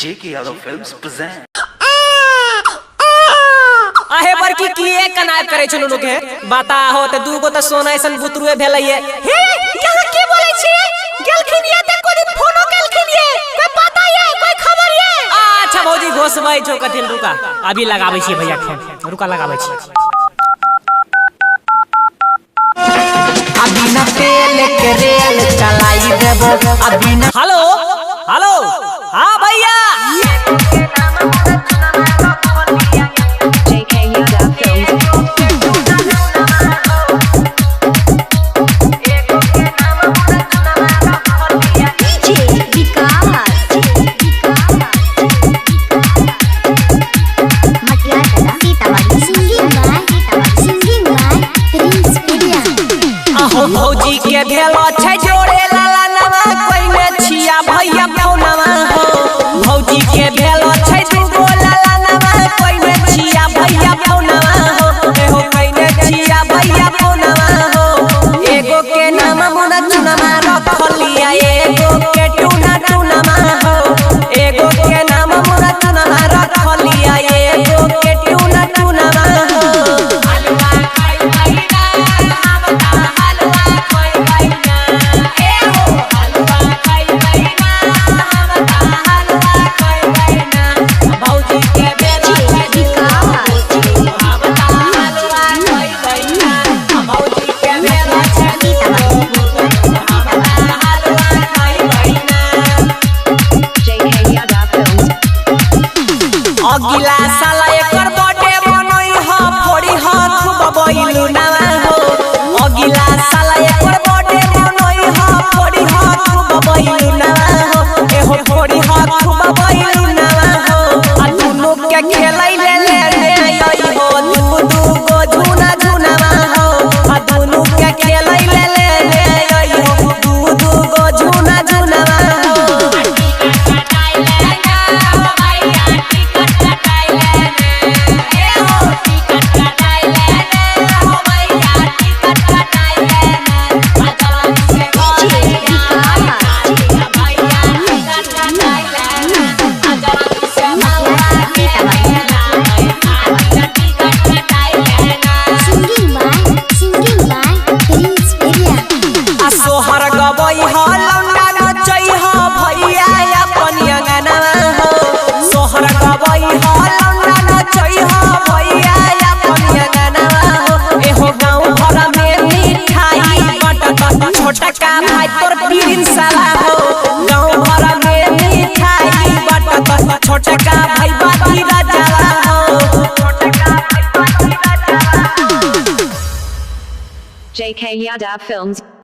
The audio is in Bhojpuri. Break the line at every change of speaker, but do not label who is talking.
JK Yadav Films present.
आहे बर की किए कनाय करे छ लोग के बता हो त दू गो त सोना ऐसन बुतरुए भेलैये हे यहाँ की बोलै छी गेलखिन ये त कोनी फोनो केलखिन ये कोई पता ये कोई खबर ये अच्छा भौजी घोसबै छौ कथिन रुका अभी लगाबै छी भैया फोन रुका लगाबै छी
अभी न तेल के रेल चलाई देबो अभी न
हेलो हेलो हां भैया भौजी के भेलो छै जोड़े लाला नवा कोइने छिया भैया फोनवा हो भौजी के भेलो छै दुगो लाला नवा कोइने छिया भैया फोनवा हो एहो कोइने छिया भैया फोनवा हो एगो के नाम मुना चुनमा रखलिया एगो के टुना टुनमा हो एगो के नाम मुना चुनमा रखलिया एगो के टुना टुनमा हो अगिला साला एकर बर्थडे मनई ह फोड़ी ह खूब बइलू नवा हो अगिला साला एकर बर्थडे मनई ह फोड़ी ह खूब बइलू नवा हो एहो फोड़ी ह खूब बइलू नवा हो आ दुनु के खेलै ले आई हो दू गो झुना झुनावा हो आ दुनु के खेलै ले आई हो दू गो झुना झुनावा हो सोहर गबई ह लौंडा नचई ह भैया अपन अंगनवा हो सोहर गबई ह लौंडा नचई ह भैया अपन अंगनवा हो एहो गांव भर में मिठाई बटत छोटका भाई तोर पीरिन साला हो गांव भर में मिठाई बटत छोटका भाई बाती राजा हो
JK Yadav Films